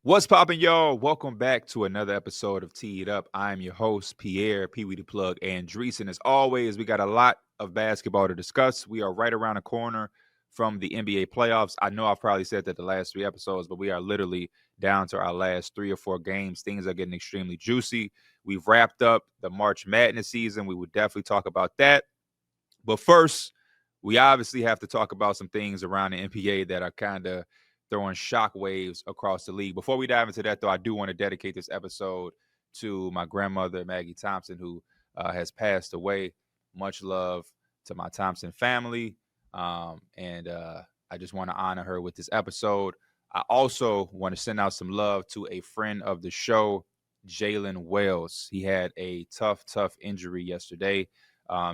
What's poppin', y'all? Welcome back to another episode of Teed Up. I'm your host, Pierre, Pee Wee the Plug, Andreessen. As always, we got a lot of basketball to discuss. We are right around the corner from the NBA playoffs. I know I've probably said that the last three episodes, but we are literally down to our last 3 or 4 games. Things are getting extremely juicy. We've wrapped up the March Madness season. We would definitely talk about that. But first, we obviously have to talk about some things around the NBA that are kind of throwing shockwaves across the league. Before we dive into that, though, I do want to dedicate this episode to my grandmother, Maggie Thompson, who has passed away. Much love to my Thompson family. And I just want to honor her with this episode. I also want to send out some love to a friend of the show, Jalen Wells. He had a tough injury yesterday.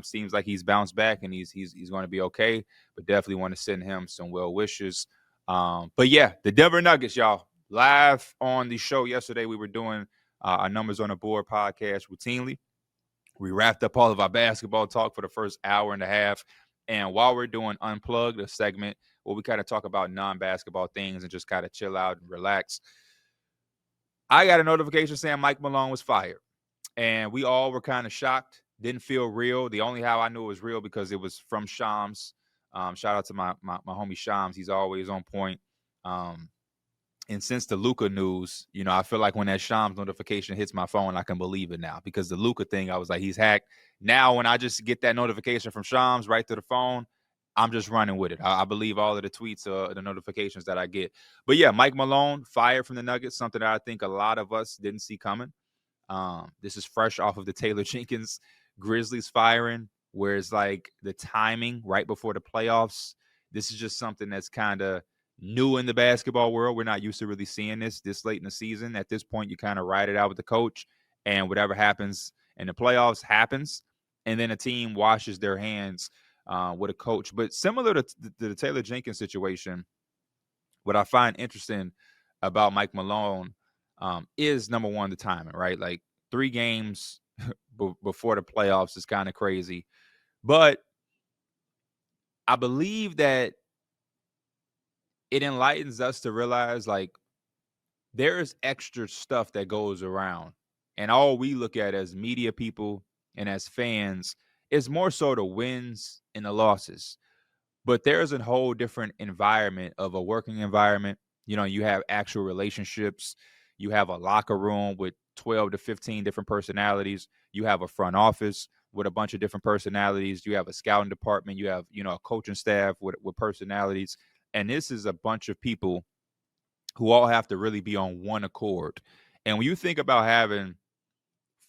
Seems like he's bounced back and he's going to be okay, but definitely want to send him some well wishes. But yeah, the Denver Nuggets, y'all, live on the show yesterday. We were doing our Numbers on the Board podcast routinely. We wrapped up all of our basketball talk for the first hour and a half. And while we're doing Unplugged, a segment where we kind of talk about non-basketball things and just kind of chill out and relax, I got a notification saying Mike Malone was fired. And we all were kind of shocked. Didn't feel real. The only how I knew it was real because it was from Shams. Shout out to my homie Shams. He's always on point. And since the Luka news, I feel like when that Shams notification hits my phone, I can believe it now. Because the Luka thing, I was like, he's hacked. Now, when I just get that notification from Shams right to the phone, I'm just running with it. I believe all of the tweets, the notifications that I get. But yeah, Mike Malone fired from the Nuggets, something that I think a lot of us didn't see coming. This is fresh off of the Taylor Jenkins Grizzlies firing, where it's like the timing right before the playoffs. This is just something that's kind of new in the basketball world. We're not used to really seeing this late in the season. At this point, you kind of ride it out with the coach, and whatever happens in the playoffs happens. And then a team washes their hands with a coach. But similar to the Taylor Jenkins situation, what I find interesting about Mike Malone is, number one, the timing, right? Like 3 games before the playoffs is kind of crazy. But I believe that it enlightens us to realize, like, there's extra stuff that goes around. And all we look at as media people and as fans is more so the wins and the losses. But there's a whole different environment of a working environment. You have actual relationships. You have a locker room with 12 to 15 different personalities. You have a front office with a bunch of different personalities. You have a scouting department. You have, a coaching staff with personalities. And this is a bunch of people who all have to really be on one accord. And when you think about having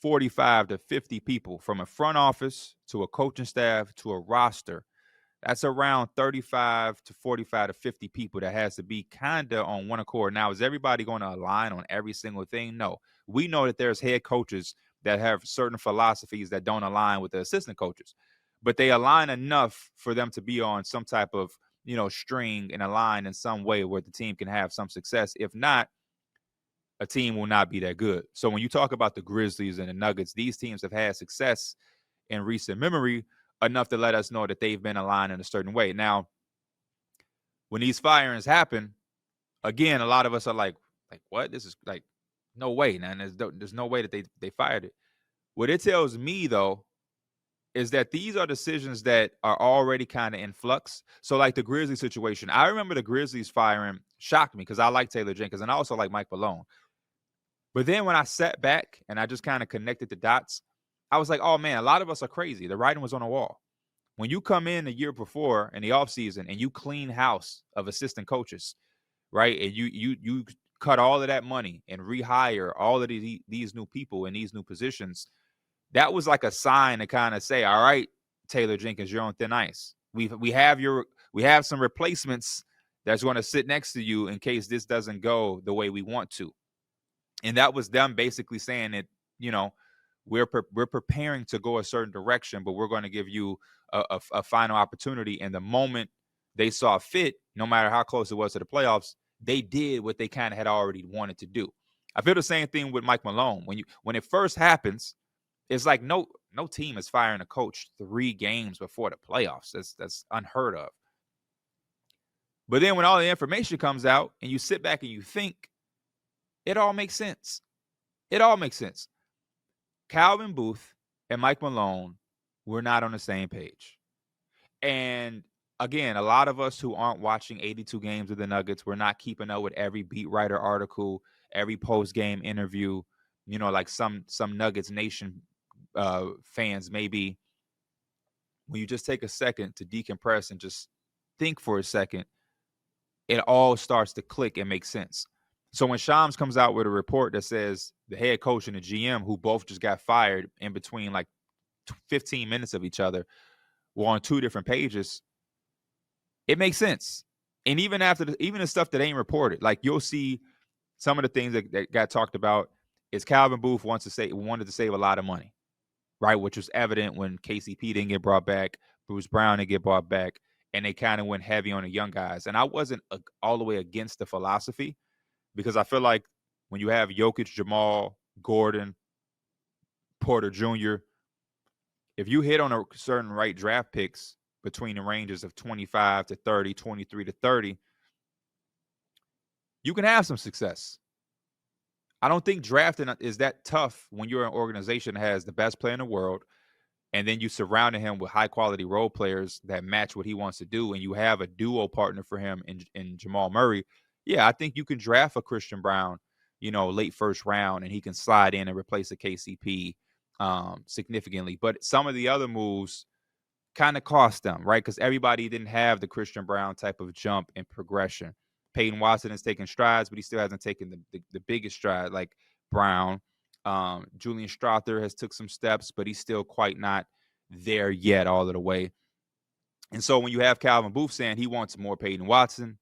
45 to 50 people from a front office to a coaching staff to a roster, that's around 35 to 45 to 50 people that has to be kind of on one accord. Now, is everybody going to align on every single thing? No. We know that there's head coaches that have certain philosophies that don't align with the assistant coaches, but they align enough for them to be on some type of, string and align in some way where the team can have some success. If not, a team will not be that good. So when you talk about the Grizzlies and the Nuggets, these teams have had success in recent memory enough to let us know that they've been aligned in a certain way. Now, when these firings happen, again, a lot of us are like what? This is like, no way, man. There's no way that they fired it. What it tells me, though, is that these are decisions that are already kind of in flux. So like the Grizzlies situation, I remember the Grizzlies firing shocked me because I like Taylor Jenkins and I also like Mike Malone. But then when I sat back and I just kind of connected the dots, I was like, oh man, a lot of us are crazy. The writing was on the wall. When you come in a year before in the offseason and you clean house of assistant coaches, right? And you cut all of that money and rehire all of these new people in these new positions, that was like a sign to kind of say, all right, Taylor Jenkins, you're on thin ice. We have some replacements that's going to sit next to you in case this doesn't go the way we want to. And that was them basically saying that, we're preparing to go a certain direction, but we're going to give you a final opportunity. And the moment they saw fit, no matter how close it was to the playoffs, they did what they kind of had already wanted to do. I feel the same thing with Mike Malone. When it first happens, it's like no team is firing a coach 3 games before the playoffs. That's unheard of. But then when all the information comes out and you sit back and you think, It all makes sense. It all makes sense. Calvin Booth and Mike Malone were not on the same page. And again, a lot of us who aren't watching 82 games of the Nuggets, we're not keeping up with every beat writer article, every post-game interview, like some Nuggets Nation fans maybe. When you just take a second to decompress and just think for a second, it all starts to click and make sense. So when Shams comes out with a report that says the head coach and the GM, who both just got fired in between like 15 minutes of each other, were on two different pages, it makes sense. And even after even the stuff that ain't reported, like you'll see some of the things that got talked about is Calvin Booth wanted to save a lot of money, right? Which was evident when KCP didn't get brought back, Bruce Brown didn't get brought back, and they kind of went heavy on the young guys. And I wasn't all the way against the philosophy, because I feel like when you have Jokic, Jamal, Gordon, Porter Jr., if you hit on a certain right draft picks between the ranges of 25 to 30, 23 to 30, you can have some success. I don't think drafting is that tough when you're an organization that has the best player in the world, and then you surrounded him with high-quality role players that match what he wants to do, and you have a duo partner for him in Jamal Murray. Yeah, I think you can draft a Christian Brown, late first round, and he can slide in and replace a KCP significantly. But some of the other moves kind of cost them, right? Because everybody didn't have the Christian Brown type of jump and progression. Peyton Watson has taken strides, but he still hasn't taken the biggest stride like Brown. Julian Strawther has took some steps, but he's still quite not there yet all of the way. And so when you have Calvin Booth saying he wants more Peyton Watson,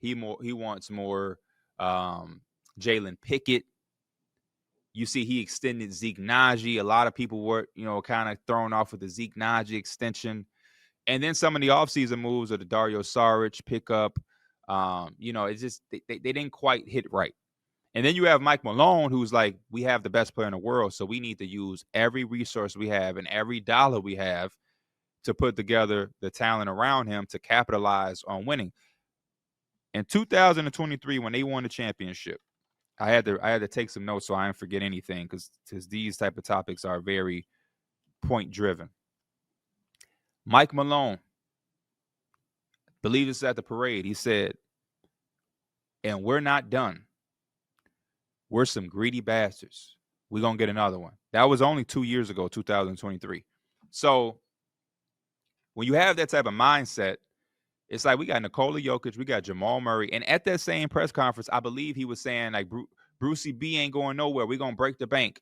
he wants more Jalen Pickett. You see he extended Zeke Naji. A lot of people were, kind of thrown off with the Zeke Naji extension. And then some of the offseason moves of the Dario Saric pickup, it's just they didn't quite hit right. And then you have Mike Malone, who's like, we have the best player in the world, so we need to use every resource we have and every dollar we have to put together the talent around him to capitalize on winning. In 2023, when they won the championship, I had to take some notes so I didn't forget anything, because these type of topics are very point driven. Mike Malone, believe this at the parade, he said, and we're not done. We're some greedy bastards. We're going to get another one. That was only 2 years ago, 2023. So when you have that type of mindset, it's like we got Nikola Jokic, we got Jamal Murray. And at that same press conference, I believe he was saying, like, Brucey B ain't going nowhere. We're going to break the bank.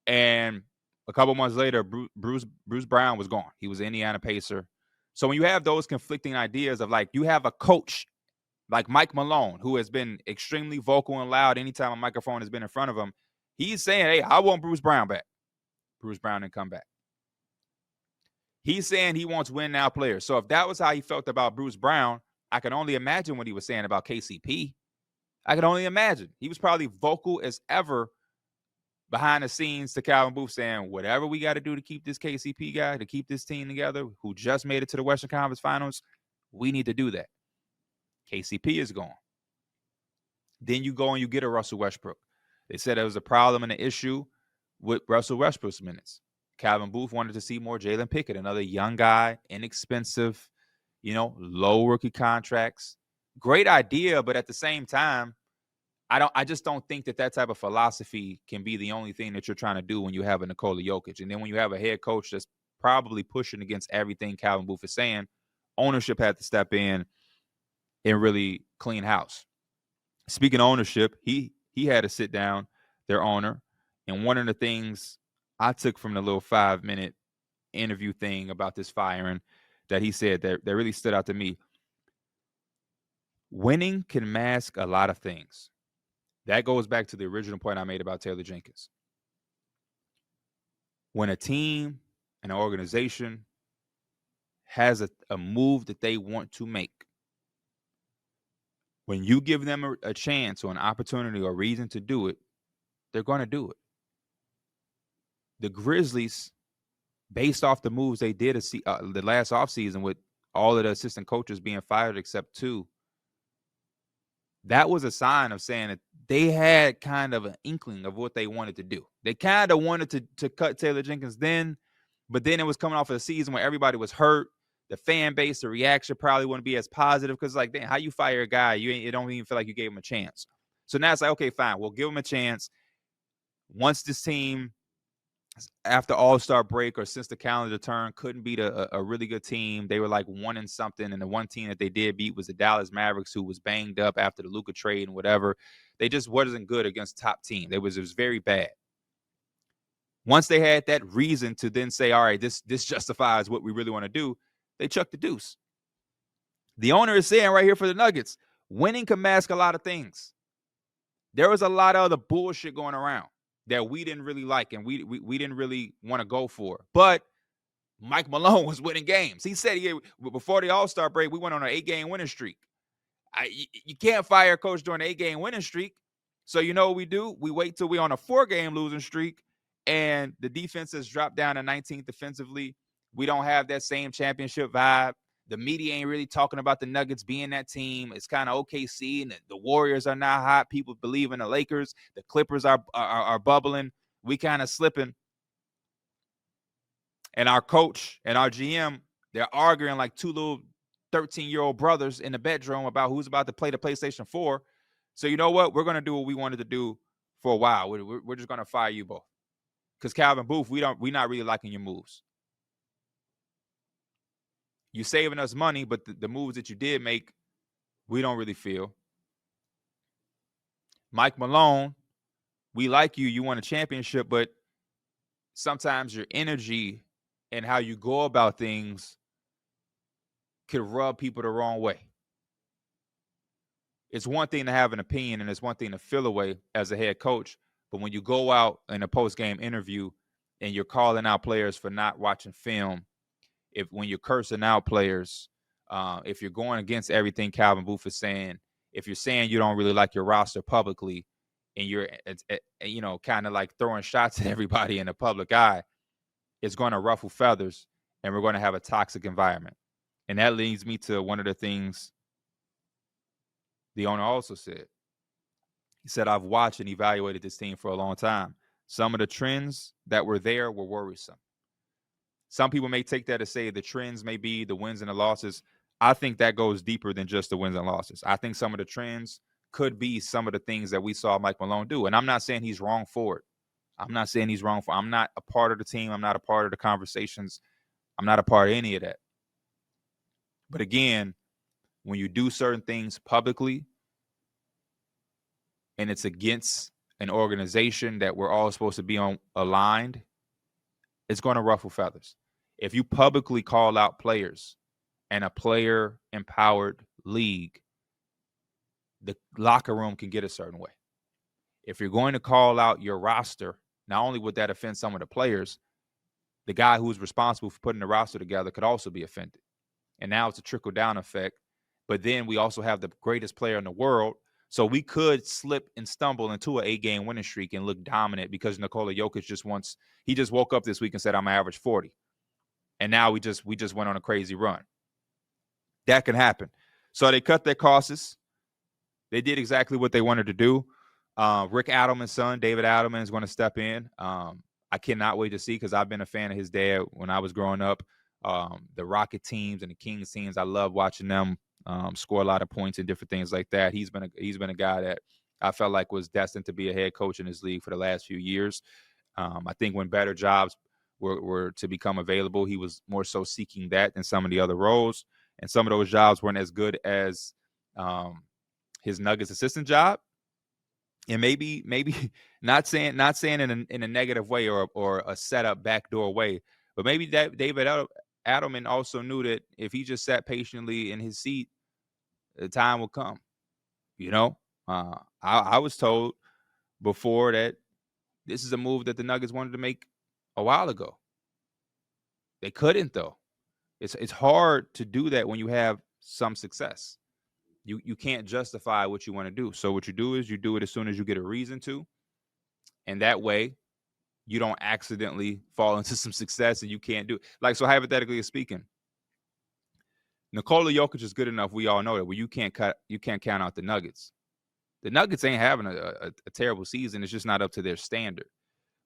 And a couple months later, Bruce Brown was gone. He was an Indiana Pacer. So when you have those conflicting ideas of, like, you have a coach like Mike Malone, who has been extremely vocal and loud anytime a microphone has been in front of him, he's saying, hey, I want Bruce Brown back. Bruce Brown didn't come back. He's saying he wants win-now players. So if that was how he felt about Bruce Brown, I can only imagine what he was saying about KCP. I can only imagine. He was probably vocal as ever behind the scenes to Calvin Booth, saying, whatever we got to do to keep this KCP guy, to keep this team together, who just made it to the Western Conference Finals, we need to do that. KCP is gone. Then you go and you get a Russell Westbrook. They said there was a problem and an issue with Russell Westbrook's minutes. Calvin Booth wanted to see more Jalen Pickett, another young guy, inexpensive, low rookie contracts. Great idea, but at the same time, I just don't think that type of philosophy can be the only thing that you're trying to do when you have a Nikola Jokic. And then when you have a head coach that's probably pushing against everything Calvin Booth is saying, ownership had to step in and really clean house. Speaking of ownership, he had to sit down, their owner, and one of the things I took from the little 5-minute interview thing about this firing that he said that really stood out to me. Winning can mask a lot of things. That goes back to the original point I made about Taylor Jenkins. When a team, an organization has a move that they want to make, when you give them a chance or an opportunity or reason to do it, they're going to do it. The Grizzlies, based off the moves they did the last offseason with all of the assistant coaches being fired except 2, that was a sign of saying that they had kind of an inkling of what they wanted to do. They kind of wanted to cut Taylor Jenkins then, but then it was coming off of a season where everybody was hurt. The fan base, the reaction probably wouldn't be as positive because, like, damn, how you fire a guy? You don't even feel like you gave him a chance. So now it's like, okay, fine, we'll give him a chance. Once this team, after All-Star break or since the calendar turn, couldn't beat a really good team. They were like 1-something, and the one team that they did beat was the Dallas Mavericks, who was banged up after the Luka trade and whatever. They just wasn't good against top team. It was very bad. Once they had that reason to then say, all right, this justifies what we really want to do, they chucked the deuce. The owner is saying right here for the Nuggets, winning can mask a lot of things. There was a lot of other bullshit going around that we didn't really like and we didn't really want to go for. But Mike Malone was winning games. He said before the All-Star break, we went on an 8-game winning streak. You can't fire a coach during an 8-game winning streak. So you know what we do? We wait till we're on a 4-game losing streak and the defense has dropped down to 19th defensively. We don't have that same championship vibe. The media ain't really talking about the Nuggets being that team. It's kind of OKC, and the Warriors are not hot. People believe in the Lakers. The Clippers are bubbling. We kind of slipping. And our coach and our GM, they're arguing like two little 13-year-old brothers in the bedroom about who's about to play the PlayStation 4. So you know what? We're going to do what we wanted to do for a while. We're just going to fire you both. Because Calvin Booth, we're not really liking your moves. You're saving us money, but the moves that you did make, we don't really feel. Mike Malone, we like you. You won a championship, but sometimes your energy and how you go about things could rub people the wrong way. It's one thing to have an opinion, and it's one thing to feel a way as a head coach. But when you go out in a post-game interview and you're calling out players for not watching film, when you're cursing out players, if you're going against everything Calvin Booth is saying, if you're saying you don't really like your roster publicly, and you're, kind of like throwing shots at everybody in the public eye, it's going to ruffle feathers, and we're going to have a toxic environment. And that leads me to one of the things the owner also said. He said, I've watched and evaluated this team for a long time. Some of the trends that were there were worrisome. Some people may take that to say the trends may be the wins and the losses. I think that goes deeper than just the wins and losses. I think some of the trends could be some of the things that we saw Mike Malone do. And I'm not saying he's wrong for it. I'm not a part of the team. I'm not a part of the conversations. I'm not a part of any of that. But again, when you do certain things publicly and it's against an organization that we're all supposed to be on aligned, it's going to ruffle feathers. If you publicly call out players and a player-empowered league, the locker room can get a certain way. If you're going to call out your roster, not only would that offend some of the players, the guy who's responsible for putting the roster together could also be offended. And now it's a trickle-down effect. But then we also have the greatest player in the world. So we could slip and stumble into an 8-game winning streak and look dominant because Nikola Jokic just woke up this week and said, I'm going to average 40. And now we just went on a crazy run. That can happen. So they cut their costs. They did exactly what they wanted to do. Rick Adelman's son, David Adelman, is going to step in. I cannot wait to see because I've been a fan of his dad when I was growing up. The Rocket teams and the Kings teams, I love watching them score a lot of points and different things like that. He's been a guy that I felt like was destined to be a head coach in this league for the last few years. I think when better jobs were to become available, he was more so seeking that than some of the other roles. And some of those jobs weren't as good as his Nuggets assistant job. And maybe not saying in a negative way or a setup backdoor way, but maybe that David Adelman also knew that if he just sat patiently in his seat, the time will come. I was told before that this is a move that the Nuggets wanted to make a while ago. They couldn't, though. It's hard to do that when you have some success. You can't justify what you want to do. So what you do is you do it as soon as you get a reason to. And that way, you don't accidentally fall into some success and you can't do it. Like, so hypothetically speaking, Nikola Jokic is good enough. We all know that. Well, you can't count out the Nuggets. The Nuggets ain't having a terrible season. It's just not up to their standard.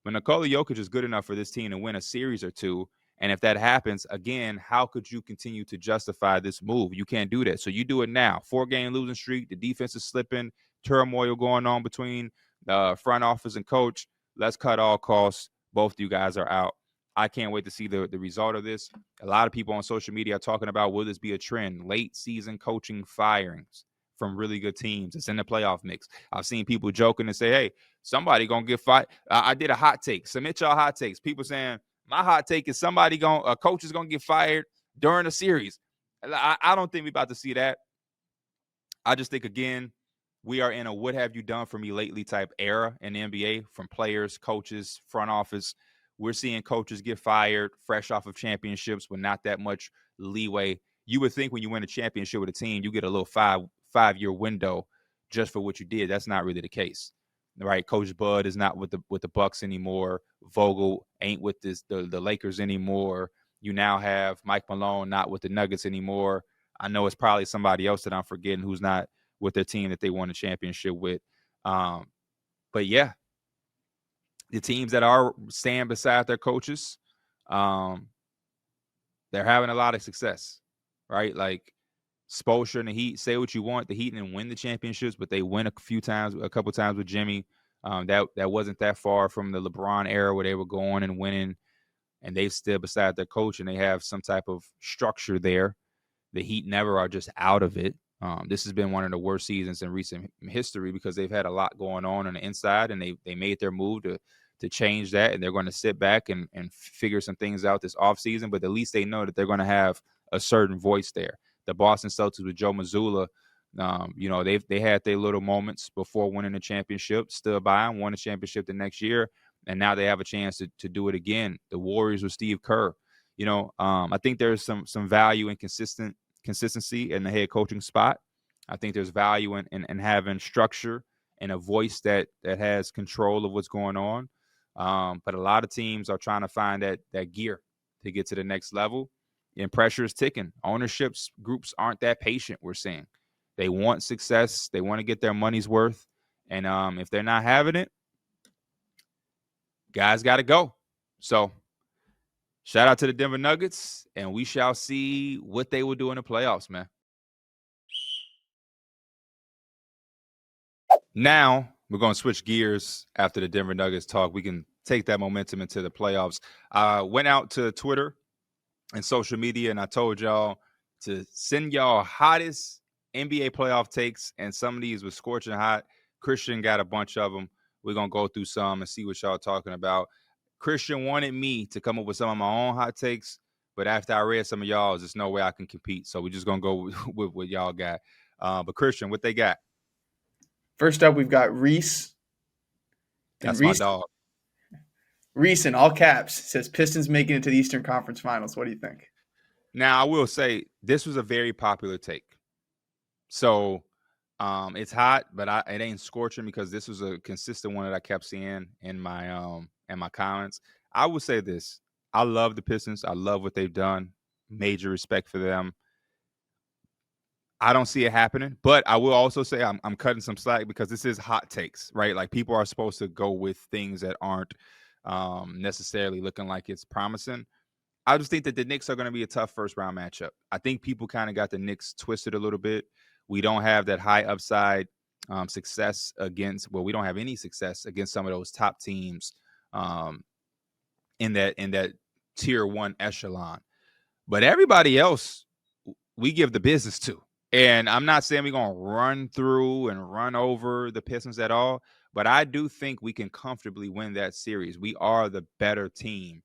But Nikola Jokic is good enough for this team to win a series or two. And if that happens, again, how could you continue to justify this move? You can't do that. So you do it now. 4-game losing streak. The defense is slipping. Turmoil going on between the front office and coach. Let's cut all costs. Both of you guys are out. I can't wait to see the result of this. A lot of people on social media are talking about, will this be a trend? Late season coaching firings from really good teams. It's in the playoff mix. I've seen people joking and say, hey, somebody going to get fired. I did a hot take. Submit y'all hot takes. People saying, my hot take is a coach is going to get fired during a series. I don't think we're about to see that. I just think, again, we are in a what have you done for me lately type era in the NBA, from players, coaches, front office. We're seeing coaches get fired fresh off of championships with not that much leeway. You would think when you win a championship with a team, you get a little five-year window just for what you did. That's not really the case, right? Coach Bud is not with the Bucks anymore. Vogel ain't with the Lakers anymore. You now have Mike Malone not with the Nuggets anymore. I know it's probably somebody else that I'm forgetting who's not with their team that they won a championship with. But yeah, the teams that are staying beside their coaches, they're having a lot of success, right? Like Spoelstra and the Heat, say what you want, the Heat didn't win the championships, but they win a couple times with Jimmy. That wasn't that far from the LeBron era where they were going and winning, and they've still beside their coach, and they have some type of structure there. The Heat never are just out of it. This has been one of the worst seasons in recent history because they've had a lot going on the inside, and they made their move to change that, and they're going to sit back and figure some things out this offseason, but at least they know that they're going to have a certain voice there. The Boston Celtics with Joe Mazzulla, they had their little moments before winning the championship, stood by and won the championship the next year, and now they have a chance to do it again. The Warriors with Steve Kerr. I think there's some value in consistency in the head coaching spot. I think there's value in having structure and a voice that has control of what's going on. But a lot of teams are trying to find that gear to get to the next level, and pressure is ticking. Ownerships groups aren't that patient, we're seeing. They want success. They want to get their money's worth. And if they're not having it, guys got to go. So shout out to the Denver Nuggets, and we shall see what they will do in the playoffs, man. Now we're going to switch gears after the Denver Nuggets talk. We can take that momentum into the playoffs. I went out to Twitter and social media, and I told y'all to send y'all hottest NBA playoff takes, and some of these were scorching hot. Christian got a bunch of them. We're going to go through some and see what y'all talking about. Christian wanted me to come up with some of my own hot takes, but after I read some of y'all's, there's no way I can compete. So we're just going to go with what y'all got. But Christian, what they got? First up, we've got Reese. That's my dog. Reese, in all caps, says Pistons making it to the Eastern Conference Finals. What do you think? Now, I will say this was a very popular take. So it's hot, but it ain't scorching because this was a consistent one that I kept seeing in my comments. I will say this. I love the Pistons. I love what they've done. Major respect for them. I don't see it happening, but I will also say I'm cutting some slack because this is hot takes, right? Like, people are supposed to go with things that aren't necessarily looking like it's promising. I just think that the Knicks are going to be a tough first-round matchup. I think people kind of got the Knicks twisted a little bit. We don't have that high upside success we don't have any success against some of those top teams in that tier one echelon. But everybody else, we give the business to. And I'm not saying we're going to run through and run over the Pistons at all, but I do think we can comfortably win that series. We are the better team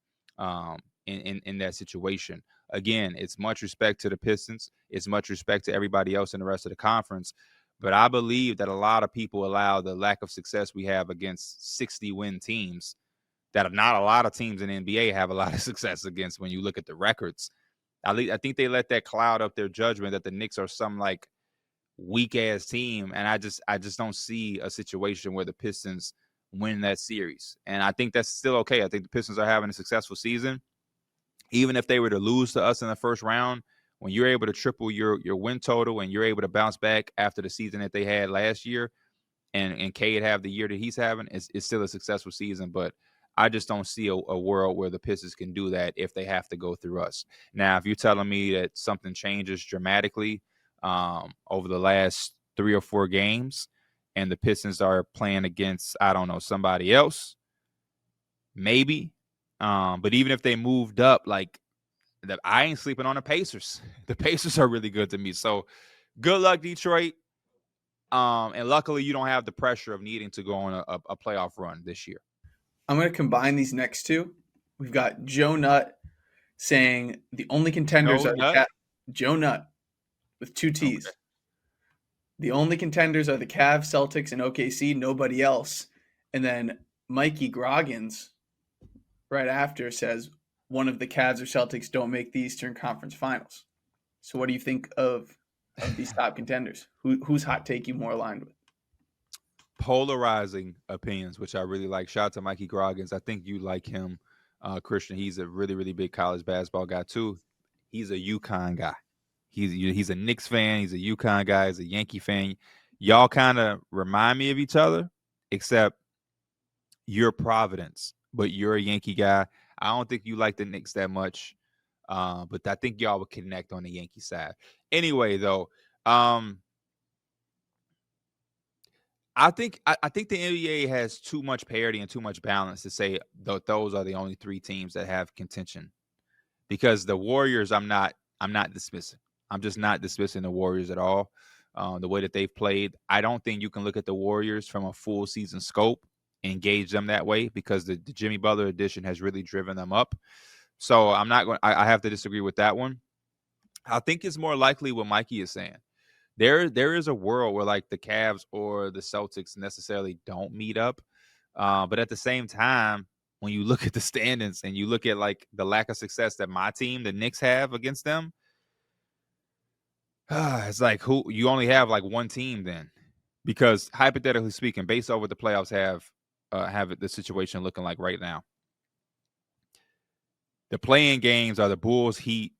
in that situation. Again, it's much respect to the Pistons. It's much respect to everybody else in the rest of the conference. But I believe that a lot of people allow the lack of success we have against 60-win teams, that not a lot of teams in the NBA have a lot of success against when you look at the records. I think they let that cloud up their judgment that the Knicks are some like weak-ass team, and I just don't see a situation where the Pistons win that series. And I think that's still okay. I think the Pistons are having a successful season. Even if they were to lose to us in the first round, when you're able to triple your win total and you're able to bounce back after the season that they had last year and Cade have the year that he's having, it's still a successful season. But I just don't see a world where the Pistons can do that if they have to go through us. Now, if you're telling me that something changes dramatically over the last 3 or 4 games and the Pistons are playing against, I don't know, somebody else, maybe. But even if they moved up, like, I ain't sleeping on the Pacers. The Pacers are really good to me. So good luck, Detroit. And luckily, you don't have the pressure of needing to go on a playoff run this year. I'm going to combine these next two. We've got Joe Nutt saying the only contenders are the Joe Nutt with 2 T's. Okay. The only contenders are the Cavs, Celtics, and OKC, nobody else. And then Mikey Groggins right after says one of the Cavs or Celtics don't make the Eastern Conference Finals. So what do you think of these top contenders? Whose hot take you more aligned with? Polarizing opinions, which I really like. Shout out to Mikey Groggins. I think you like him, Christian. He's a really, really big college basketball guy too. He's a UConn guy. He's a Knicks fan. He's a UConn guy. He's a Yankee fan. Y'all kind of remind me of each other, except you're Providence, but you're a Yankee guy. I don't think you like the Knicks that much, but I think y'all would connect on the Yankee side. Anyway, though, I think the NBA has too much parity and too much balance to say those are the only 3 teams that have contention. Because the Warriors, I'm not dismissing. I'm just not dismissing the Warriors at all. The way that they've played, I don't think you can look at the Warriors from a full season scope and gauge them that way because the Jimmy Butler addition has really driven them up. So I'm not going. I have to disagree with that one. I think it's more likely what Mikey is saying. There is a world where like the Cavs or the Celtics necessarily don't meet up, but at the same time, when you look at the standings and you look at like the lack of success that my team, the Knicks, have against them, it's like you only have like one team then, because hypothetically speaking, based on what the playoffs have the situation looking like right now, the play-in games are the Bulls, Heat,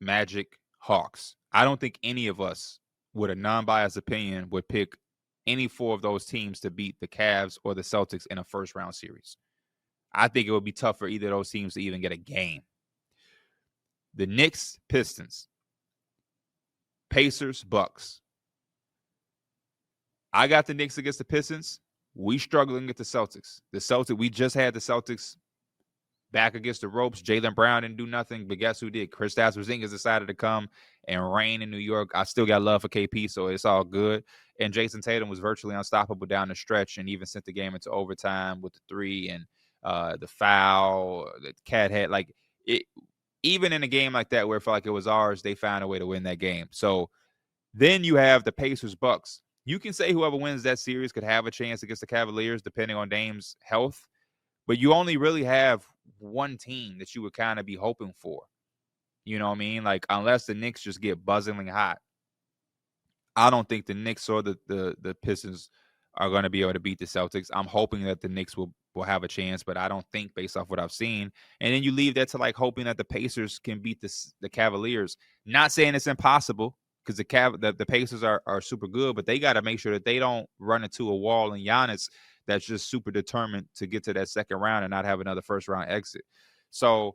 Magic, Hawks. I don't think any of us, with a non-biased opinion, would pick any 4 of those teams to beat the Cavs or the Celtics in a first-round series. I think it would be tough for either of those teams to even get a game. The Knicks, Pistons, Pacers, Bucks. I got the Knicks against the Pistons. We struggling with the Celtics. We just had the Celtics back against the ropes. Jaylen Brown didn't do nothing, but guess who did? Kristaps Porzingis decided to come and reign in New York. I still got love for KP, so it's all good. And Jason Tatum was virtually unstoppable down the stretch and even sent the game into overtime with the 3 and the foul. The Cat had like it. Even in a game like that where it felt like it was ours, they found a way to win that game. So then you have the Pacers Bucks. You can say whoever wins that series could have a chance against the Cavaliers, depending on Dame's health. But you only really have one team that you would kind of be hoping for. You know what I mean? Like, unless the Knicks just get buzzingly hot, I don't think the Knicks or the Pistons are going to be able to beat the Celtics. I'm hoping that the Knicks will have a chance, but I don't think based off what I've seen. And then you leave that to like hoping that the Pacers can beat the Cavaliers. Not saying it's impossible, because the Pacers are super good, but they got to make sure that they don't run into a wall in Giannis that's just super determined to get to that second round and not have another first round exit. So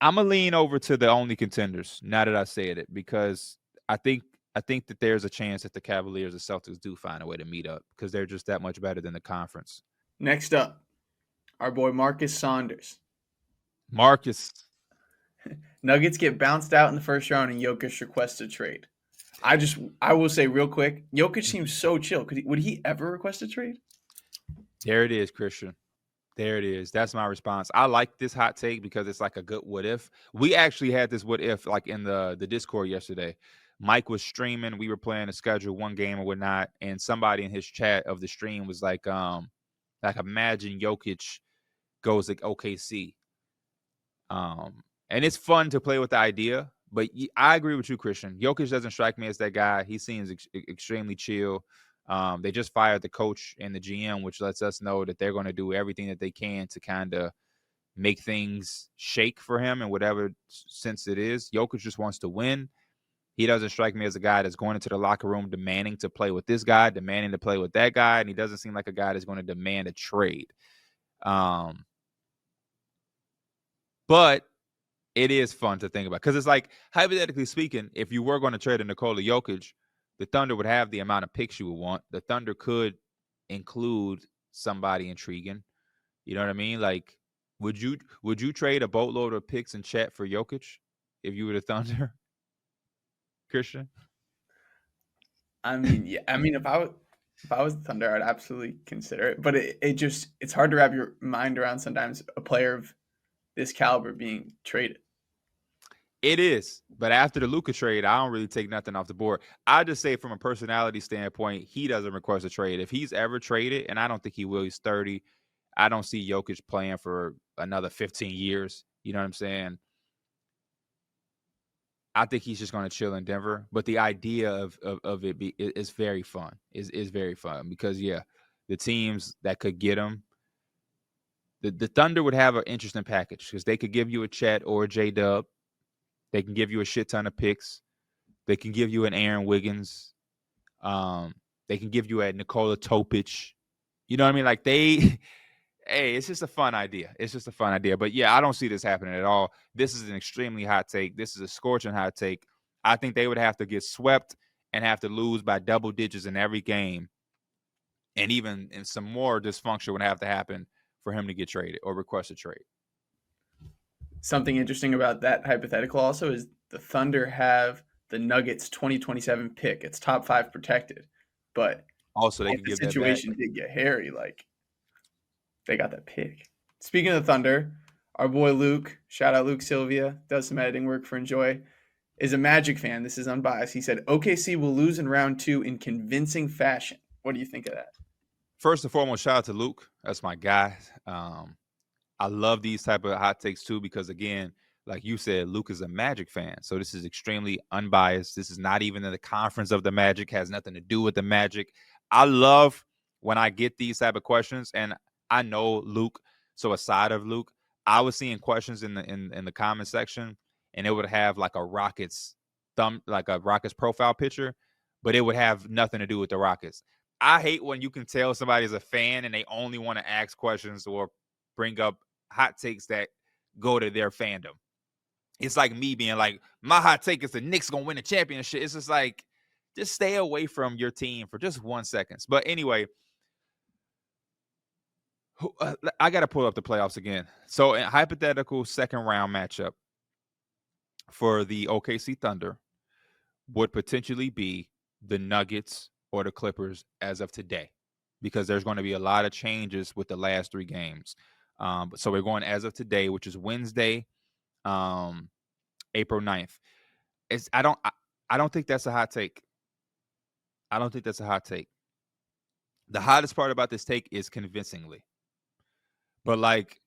I'm going to lean over to the only contenders now that I said it, because I think that there's a chance that the Cavaliers and Celtics do find a way to meet up because they're just that much better than the conference. Next up, our boy Marcus Saunders. Marcus. Nuggets get bounced out in the first round and Jokic requests a trade. I will say real quick, Jokic seems so chill. Would he ever request a trade? There it is, Christian. There it is. That's my response. I like this hot take because it's like a good what if. We actually had this what if like in the Discord yesterday. Mike was streaming. We were playing a schedule, one game or whatnot, and somebody in his chat of the stream was like imagine Jokic goes like OKC. And it's fun to play with the idea, but I agree with you, Christian. Jokic doesn't strike me as that guy. He seems extremely chill. They just fired the coach and the GM, which lets us know that they're going to do everything that they can to kind of make things shake for him in whatever sense it is. Jokic just wants to win. He doesn't strike me as a guy that's going into the locker room demanding to play with this guy, demanding to play with that guy, and he doesn't seem like a guy that's going to demand a trade. But it is fun to think about because it's like, hypothetically speaking, if you were going to trade a Nikola Jokic, the Thunder would have the amount of picks you would want. The Thunder could include somebody intriguing. You know what I mean? Like, would you trade a boatload of picks and Chet for Jokic if you were the Thunder, Christian? I mean, yeah. I mean, if I was the Thunder, I'd absolutely consider it. But it's hard to wrap your mind around sometimes a player of this caliber being traded. It is, but after the Luka trade, I don't really take nothing off the board. I just say from a personality standpoint, he doesn't request a trade. If he's ever traded, and I don't think he will, he's 30. I don't see Jokic playing for another 15 years. You know what I'm saying? I think he's just going to chill in Denver. But the idea of it is very fun. Is very fun because, yeah, the teams that could get him, the Thunder would have an interesting package because they could give you a Chet or a JDub. They can give you a shit ton of picks. They can give you an Aaron Wiggins. They can give you a Nikola Topic. You know what I mean? Like hey, it's just a fun idea. It's just a fun idea. But yeah, I don't see this happening at all. This is an extremely hot take. This is a scorching hot take. I think they would have to get swept and have to lose by double digits in every game. And even in some more dysfunction would have to happen for him to get traded or request a trade. Something interesting about that hypothetical also is the Thunder have the Nuggets 2027 pick. It's top 5 protected. But also, they can the give situation that back. did get hairy. Like, they got that pick. Speaking of the Thunder, our boy Luke, shout out Luke Sylvia, does some editing work for Enjoy, is a Magic fan. This is unbiased. He said, OKC will lose in round 2 in convincing fashion. What do you think of that? First and foremost, shout out to Luke. That's my guy. I love these type of hot takes too because, again, like you said, Luke is a Magic fan. So this is extremely unbiased. This is not even in the conference of the Magic, has nothing to do with the Magic. I love when I get these type of questions, and I know Luke. So aside of Luke, I was seeing questions in the comment section, and it would have like a Rockets profile picture, but it would have nothing to do with the Rockets. I hate when you can tell somebody's a fan and they only want to ask questions or bring up hot takes that go to their fandom. It's like me being like, my hot take is the Knicks gonna win the championship. It's just like, just stay away from your team for just 1 second. But anyway, I got to pull up the playoffs again. So a hypothetical second round matchup for the OKC Thunder would potentially be the Nuggets or the Clippers as of today, because there's going to be a lot of changes with the last 3 games. So we're going as of today, which is Wednesday, April 9th. I don't think that's a hot take. I don't think that's a hot take. The hottest part about this take is convincingly. But like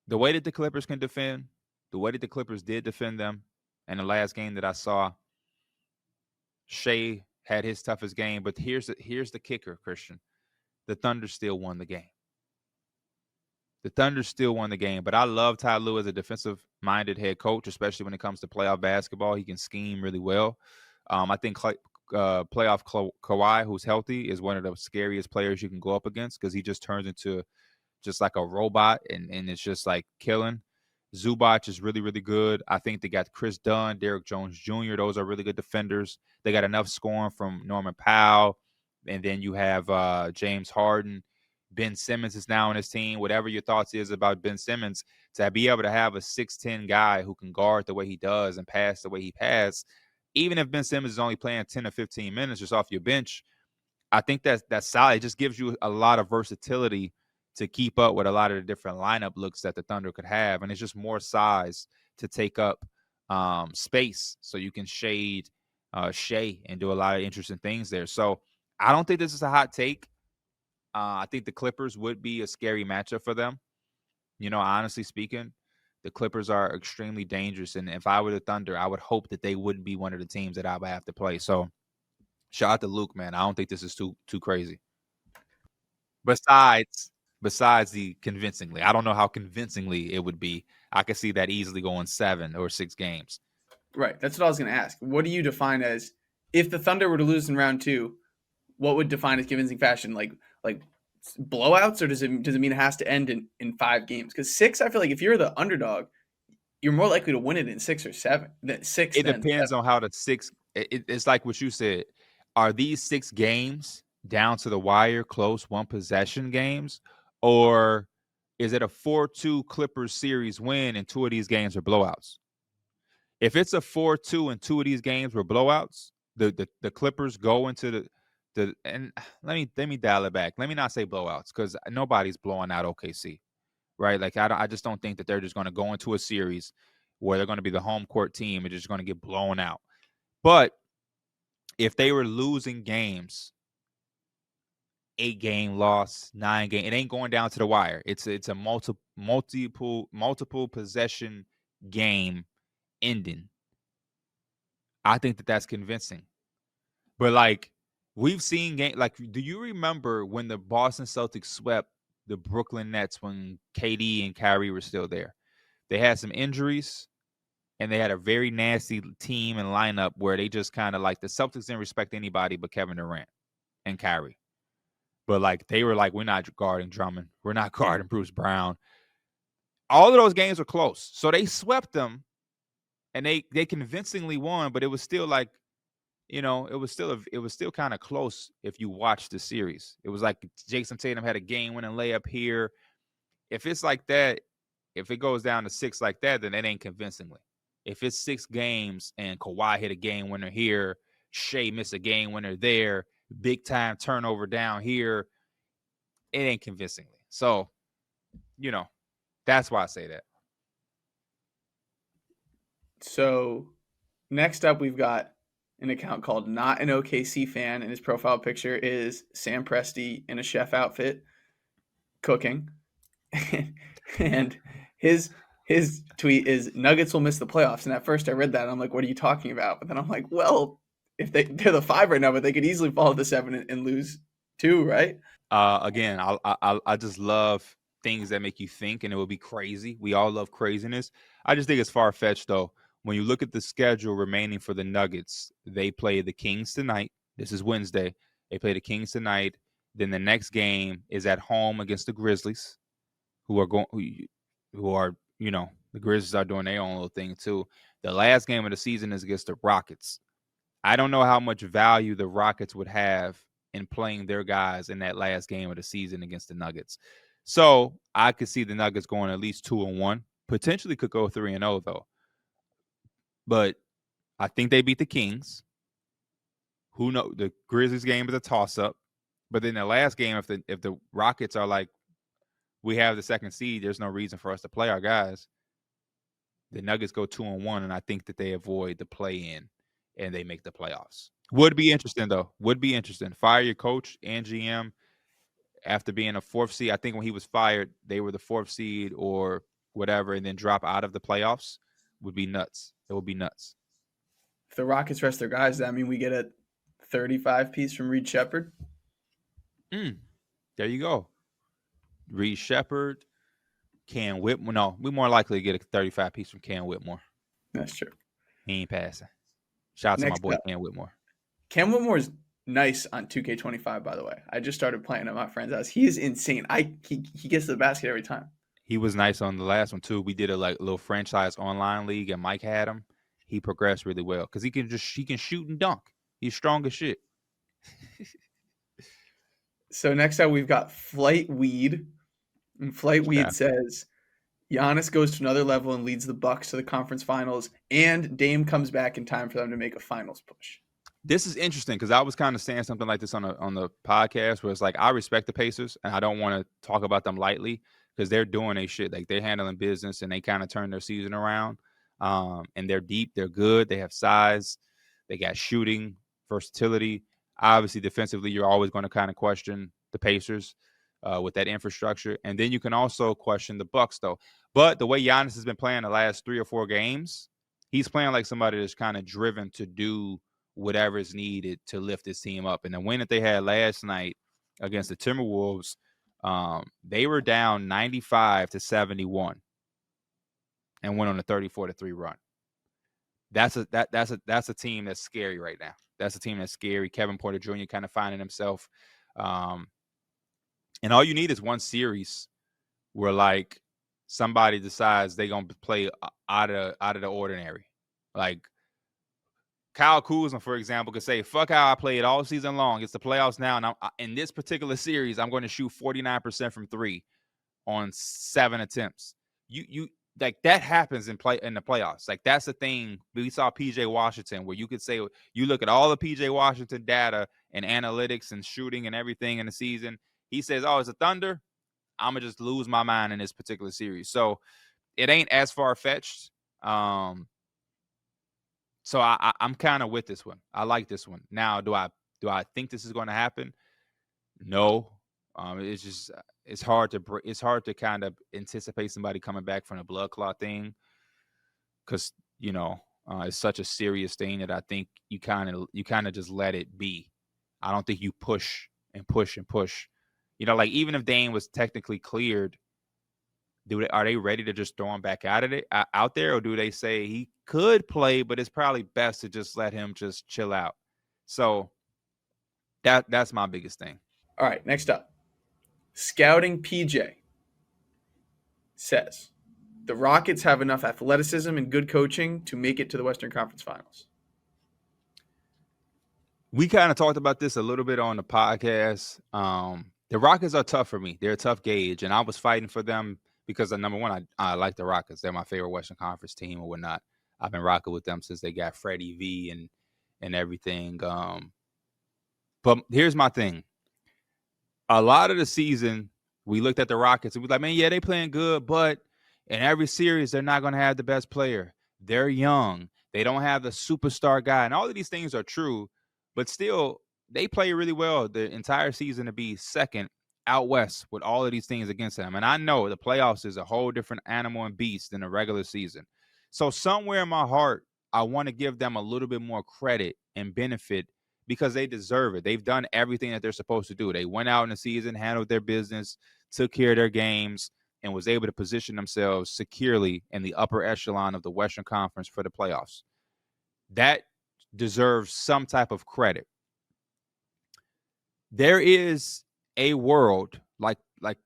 the way that the Clippers can defend, the way that the Clippers did defend them in the last game that I saw, Shea had his toughest game. But here's the kicker, Christian. The Thunder still won the game. The Thunder still won the game, but I love Ty Lue as a defensive-minded head coach, especially when it comes to playoff basketball. He can scheme really well. I think playoff Kawhi, who's healthy, is one of the scariest players you can go up against because he just turns into just like a robot, and it's just like killing. Zubac is really, really good. I think they got Chris Dunn, Derrick Jones Jr. Those are really good defenders. They got enough scoring from Norman Powell, and then you have James Harden. Ben Simmons is now on his team. Whatever your thoughts is about Ben Simmons, to be able to have a 6'10" guy who can guard the way he does and pass the way he passes, even if Ben Simmons is only playing 10 or 15 minutes just off your bench, I think that's solid. It just gives you a lot of versatility to keep up with a lot of the different lineup looks that the Thunder could have. And it's just more size to take up space so you can shade Shea and do a lot of interesting things there. So I don't think this is a hot take. I think the Clippers would be a scary matchup for them. You know, honestly speaking, the Clippers are extremely dangerous. And if I were the Thunder, I would hope that they wouldn't be one of the teams that I would have to play. So shout out to Luke, man. I don't think this is too crazy. Besides the convincingly. I don't know how convincingly it would be. I could see that easily going 7 or 6 games. Right. That's what I was going to ask. What do you define as, if the Thunder were to lose in round 2, what would define as convincing fashion? Like blowouts, or does it mean it has to end in 5 games? Because 6, I feel like if you're the underdog, you're more likely to win it in 6 or 7 than 6. It depends on how the 6. It's like what you said. Are these 6 games down to the wire, close, one possession games, or is it a 4-2 Clippers series win and 2 of these games are blowouts? If it's a 4-2 and 2 of these games were blowouts, the Clippers go into the and let me dial it back. Let me not say blowouts, because nobody's blowing out OKC, right? Like I just don't think that they're just going to go into a series where they're going to be the home court team and just going to get blown out. But if they were losing games, 8-game loss, 9-game, it ain't going down to the wire. It's a multiple possession game ending. I think that that's convincing. But like, we've seen game, like, do you remember when the Boston Celtics swept the Brooklyn Nets when KD and Kyrie were still there? They had some injuries, and they had a very nasty team and lineup where they just kind of like, the Celtics didn't respect anybody but Kevin Durant and Kyrie. But like, they were like, we're not guarding Drummond. We're not guarding Bruce Brown. All of those games were close. So they swept them, and they convincingly won, but it was still like, it was still kind of close if you watch the series. It was like Jason Tatum had a game-winning layup here. If it's like that, if it goes down to 6 like that, then it ain't convincingly. If it's 6 games and Kawhi hit a game winner here, Shea missed a game winner there, big time turnover down here, it ain't convincingly. So, that's why I say that. So next up, we've got an account called Not an OKC Fan, and his profile picture is Sam Presti in a chef outfit cooking. And his tweet is, Nuggets will miss the playoffs. And at first I read that, and I'm like, what are you talking about? But then I'm like, well, if they're the 5 right now, but they could easily fall to the 7 and lose 2, right? Again, I just love things that make you think, and it will be crazy. We all love craziness. I just think it's far-fetched, though. When you look at the schedule remaining for the Nuggets, they play the Kings tonight. This is Wednesday. They play the Kings tonight. Then the next game is at home against the Grizzlies, who are the Grizzlies are doing their own little thing too. The last game of the season is against the Rockets. I don't know how much value the Rockets would have in playing their guys in that last game of the season against the Nuggets. So I could see the Nuggets going at least 2-1. Potentially could go 3-0 though. But I think they beat the Kings. Who knows? The Grizzlies game is a toss-up. But then the last game, if the Rockets are like, we have the second seed, there's no reason for us to play our guys, the Nuggets go 2-1, and I think that they avoid the play-in and they make the playoffs. Would be interesting, though. Would be interesting. Fire your coach and GM after being a 4th seed. I think when he was fired, they were the 4th seed or whatever, and then drop out of the playoffs would be nuts. It would be nuts. If the Rockets rest their guys, does that mean we get a 35 piece from Reed Shepherd? There you go. Reed Shepherd, Cam Whitmore. No, we more likely to get a 35 piece from Cam Whitmore. That's true. He ain't passing. Shout out to my boy Cam Whitmore. Cam Whitmore is nice on 2K25, by the way. I just started playing at my friend's house. He is insane. He gets to the basket every time. He was nice on the last one too. We did a little franchise online league, and Mike had him. He progressed really well because he can shoot and dunk. He's strong as shit. So next up, we've got Flight Weed. And Flight Weed says, Giannis goes to another level and leads the Bucks to the conference finals, and Dame comes back in time for them to make a finals push. This is interesting because I was kind of saying something like this on the podcast where it's like, I respect the Pacers and I don't want to talk about them lightly because they're doing a shit. Like, they're handling business and they kind of turn their season around. And they're deep. They're good. They have size. They got shooting, versatility. Obviously, defensively, you're always going to kind of question the Pacers with that infrastructure. And then you can also question the Bucks, though. But the way Giannis has been playing the last 3 or 4 games, he's playing like somebody that's kind of driven to do whatever is needed to lift this team up. And the win that they had last night against the Timberwolves, they were down 95-71 and went on a 34-3 run. that's a team that's scary right now. That's a team that's scary. Kevin Porter Jr. kind of finding himself. And all you need is one series where like somebody decides they're gonna play out of the ordinary. Like Kyle Kuzma, for example, could say, "Fuck how I played all season long. It's the playoffs now, and in this particular series, I'm going to shoot 49% from three on 7 attempts." You like that happens in the playoffs. Like that's the thing. We saw PJ Washington, where you could say you look at all the PJ Washington data and analytics and shooting and everything in the season. He says, "Oh, it's a Thunder. I'm gonna just lose my mind in this particular series." So it ain't as far fetched. So I'm kind of with this one. I like this one. Now, do I think this is going to happen? No. It's just it's hard to kind of anticipate somebody coming back from a blood clot thing, because it's such a serious thing that I think you kind of just let it be. I don't think you push and push and push. Like even if Dame was technically cleared, are they ready to just throw him back out there, or do they say he could play, but it's probably best to just let him just chill out? So that's my biggest thing. All right, next up, Scouting PJ says the Rockets have enough athleticism and good coaching to make it to the Western Conference Finals. We kind of talked about this a little bit on the podcast. The Rockets are tough for me. They're a tough gauge, and I was fighting for them because number one, I like the Rockets. They're my favorite Western Conference team or whatnot. I've been rocking with them since they got Freddie V and everything. But here's my thing. A lot of the season, we looked at the Rockets and we were like, man, yeah, they playing good, but in every series, they're not going to have the best player. They're young. They don't have the superstar guy. And all of these things are true, but still, they play really well the entire season to be second out west with all of these things against them. And I know the playoffs is a whole different animal and beast than the regular season. So somewhere in my heart, I want to give them a little bit more credit and benefit because they deserve it. They've done everything that they're supposed to do. They went out in the season, handled their business, took care of their games, and was able to position themselves securely in the upper echelon of the Western Conference for the playoffs. That deserves some type of credit. There is a world, like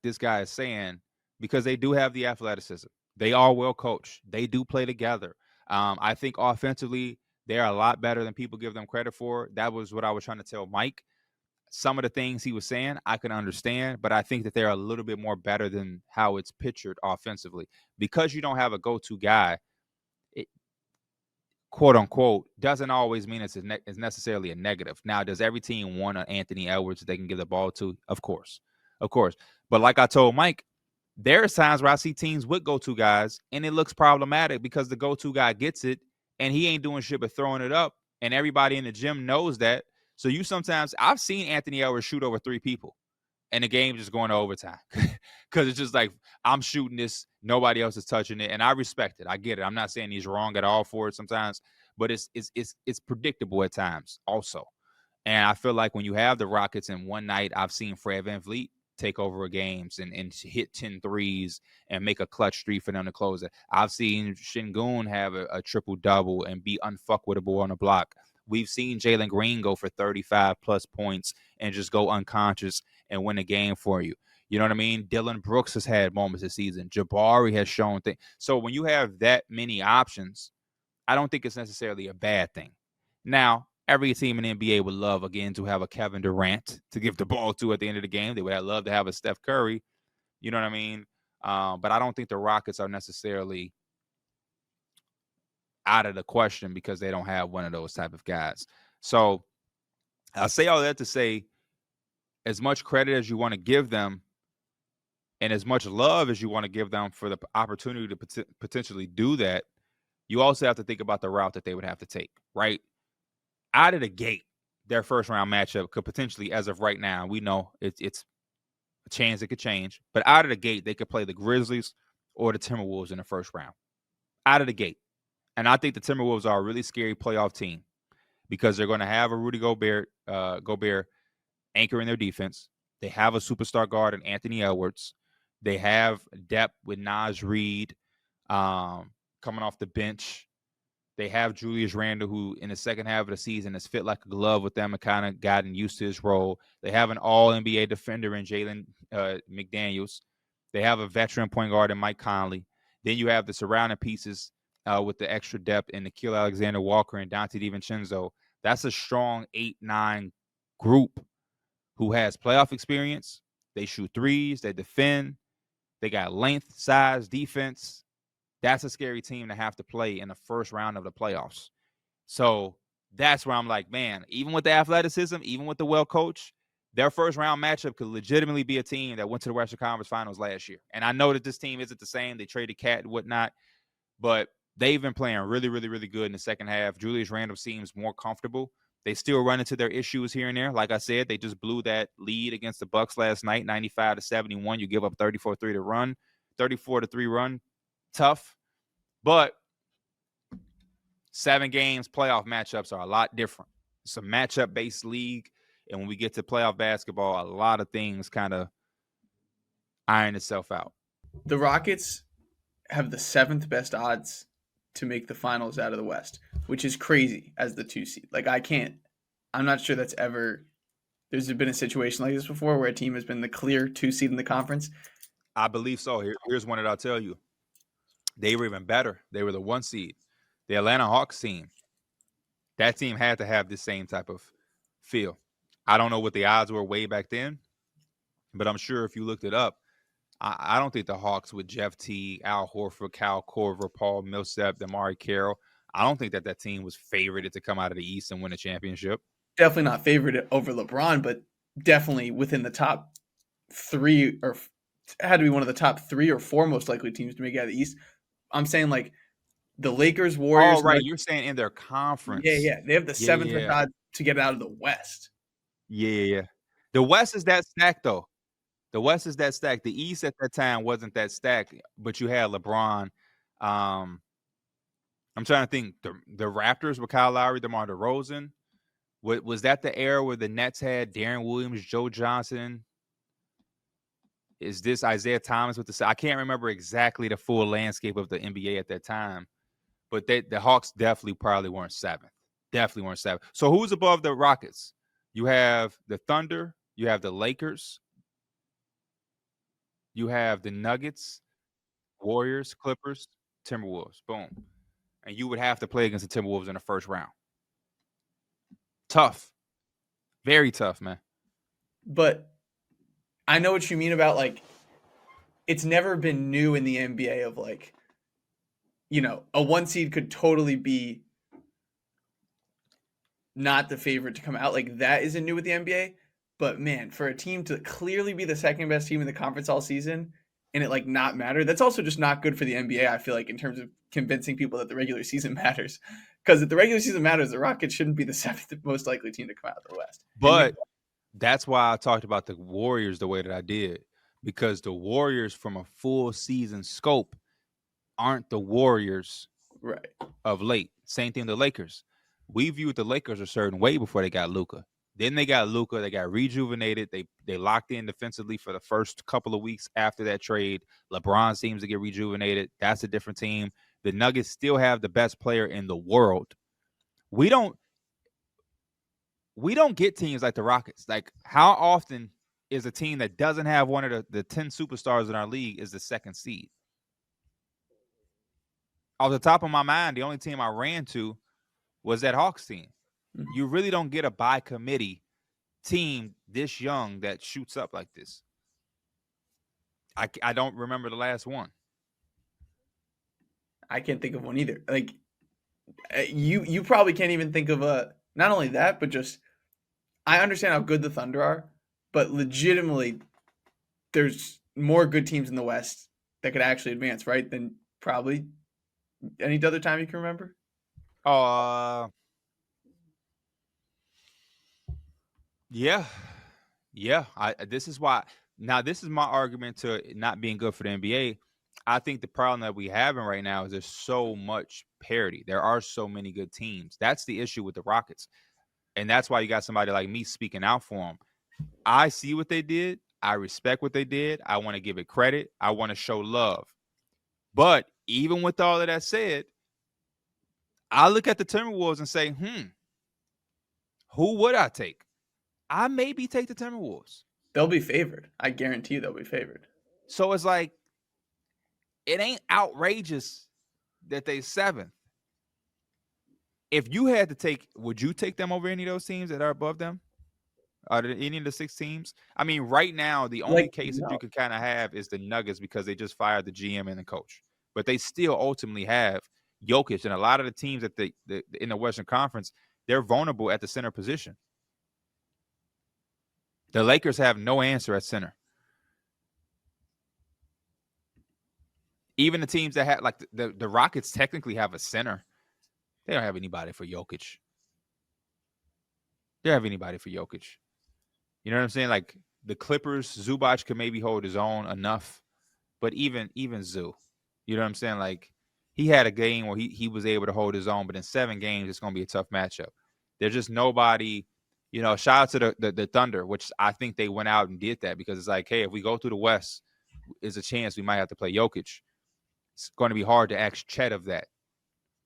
this guy is saying, because they do have the athleticism. They are well coached. They do play together. I think offensively, they're a lot better than people give them credit for. That was what I was trying to tell Mike. Some of the things he was saying, I can understand, but I think that they're a little bit more better than how it's pictured offensively. Because you don't have a go-to guy, it, quote unquote, doesn't always mean it's necessarily a negative. Now, does every team want an Anthony Edwards that they can give the ball to? Of course. But like I told Mike, there's times where I see teams with go-to guys, and it looks problematic because the go-to guy gets it, and he ain't doing shit but throwing it up, and everybody in the gym knows that. So I've seen Anthony Edwards shoot over 3 people, and the game just going to overtime because it's just like, I'm shooting this, nobody else is touching it, and I respect it. I get it. I'm not saying he's wrong at all for it sometimes, but it's predictable at times also. And I feel like when you have the Rockets in one night, I've seen Fred VanVleet take over games and hit 10 threes and make a clutch three for them to close it. I've seen Şengün have a triple-double and be unfuckwittable on the block. We've seen Jalen Green go for 35-plus points and just go unconscious and win a game for you. You know what I mean? Dylan Brooks has had moments this season. Jabari has shown things. So when you have that many options, I don't think it's necessarily a bad thing. Now, every team in the NBA would love, again, to have a Kevin Durant to give the ball to at the end of the game. They would love to have a Steph Curry. You know what I mean? But I don't think the Rockets are necessarily out of the question because they don't have one of those type of guys. So I say all that to say, as much credit as you want to give them and as much love as you want to give them for the opportunity to potentially do that, you also have to think about the route that they would have to take, right? Out of the gate, their first round matchup could potentially, as of right now, we know it's a chance it could change, but out of the gate, they could play the Grizzlies or the Timberwolves in the first round. Out of the gate. And I think the Timberwolves are a really scary playoff team because they're going to have a Rudy Gobert anchoring their defense. They have a superstar guard in Anthony Edwards. They have depth with Naz Reid coming off the bench. They have Julius Randle, who in the second half of the season has fit like a glove with them and kind of gotten used to his role. They have an all-NBA defender in Jalen McDaniels. They have a veteran point guard in Mike Conley. Then you have the surrounding pieces with the extra depth in Nickeil Alexander-Walker and Dante DiVincenzo. That's a strong 8-9 group who has playoff experience. They shoot threes. They defend. They got length, size, defense. That's a scary team to have to play in the first round of the playoffs. So that's where I'm like, man, even with the athleticism, even with the well-coached, their first round matchup could legitimately be a team that went to the Western Conference Finals last year. And I know that this team isn't the same. They traded Cat and whatnot, but they've been playing really, really, really good in the second half. Julius Randle seems more comfortable. They still run into their issues here and there. Like I said, they just blew that lead against the Bucks last night, 95-71. You give up 34-3 to run, 34-3 run. Tough. But 7 games, playoff matchups are a lot different. It's a matchup-based league. And when we get to playoff basketball, a lot of things kind of iron itself out. The Rockets have the 7th best odds to make the finals out of the West, which is crazy as the 2 seed. Like, I'm not sure there's been a situation like this before where a team has been the clear 2 seed in the conference. I believe so. Here's one that I'll tell you. They were even better. They were the 1 seed. The Atlanta Hawks team. That team had to have this same type of feel. I don't know what the odds were way back then, but I'm sure if you looked it up, I don't think the Hawks with Jeff Teague, Al Horford, Kyle Korver, Paul Millsap, Damari Carroll, I don't think that team was favored to come out of the East and win a championship. Definitely not favored over LeBron, but definitely within the top 3, or had to be one of the top 3 or 4 most likely teams to make it out of the East. I'm saying like the Lakers, Warriors. Oh, right. You're saying in their conference. Yeah. They have the 7th best odds to get out of the West. Yeah. The West is that stacked, though. The West is that stacked. The East at that time wasn't that stacked, but you had LeBron. I'm trying to think. The Raptors with Kyle Lowry, DeMar DeRozan. Was that the era where the Nets had Darren Williams, Joe Johnson? Is this Isaiah Thomas with the? I can't remember exactly the full landscape of the NBA at that time, but the Hawks definitely probably weren't 7th. Definitely weren't 7th. So who's above the Rockets? You have the Thunder. You have the Lakers. You have the Nuggets, Warriors, Clippers, Timberwolves. Boom. And you would have to play against the Timberwolves in the first round. Tough. Very tough, man. But I know what you mean about, like, it's never been new in the NBA of, like, you know, a 1 seed could totally be not the favorite to come out. Like, that isn't new with the NBA. But, man, for a team to clearly be the 2nd best team in the conference all season and it, like, not matter, that's also just not good for the NBA, I feel like, in terms of convincing people that the regular season matters. Because if the regular season matters, the Rockets shouldn't be the 7th most likely team to come out of the West. But that's why I talked about the Warriors the way that I did. Because the Warriors, from a full season scope, aren't the Warriors of late. Same thing with the Lakers. We viewed the Lakers a certain way before they got Luka. Then they got Luka. They got rejuvenated. They locked in defensively for the first couple of weeks after that trade. LeBron seems to get rejuvenated. That's a different team. The Nuggets still have the best player in the world. We don't get teams like the Rockets. Like, how often is a team that doesn't have one of the 10 superstars in our league is the 2nd seed? Off the top of my mind, the only team I ran to was that Hawks team. You really don't get a by committee team this young that shoots up like this. I don't remember the last one. I can't think of one either. Like, you probably can't even think of not only that, but just, I understand how good the Thunder are, but legitimately there's more good teams in the West that could actually advance, right? Than probably any other time you can remember. Yeah. This is why. Now, this is my argument to not being good for the NBA. I think the problem that we having right now is there's so much parity. There are so many good teams. That's the issue with the Rockets. And that's why you got somebody like me speaking out for them. I see what they did. I respect what they did. I want to give it credit. I want to show love. But even with all of that said, I look at the Timberwolves and say, who would I take? I maybe take the Timberwolves. They'll be favored. I guarantee you they'll be favored. So it's like, it ain't outrageous that they 7th. If you had to take, would you take them over any of those teams that are above them? Are there any of the 6 teams? I mean, right now, the only case that you could kind of have is the Nuggets because they just fired the GM and the coach. But they still ultimately have Jokic, and a lot of the teams that in the Western Conference, they're vulnerable at the center position. The Lakers have no answer at center. Even the teams that have, like the Rockets technically have a center. They don't have anybody for Jokic. They don't have anybody for Jokic. You know what I'm saying? Like the Clippers, Zubac could maybe hold his own enough, but even Zoo, you know what I'm saying? Like he had a game where he was able to hold his own, but in 7 games, it's going to be a tough matchup. There's just nobody, shout out to the Thunder, which I think they went out and did that because it's like, hey, if we go through the West, there's a chance we might have to play Jokic. It's going to be hard to ask Chet of that.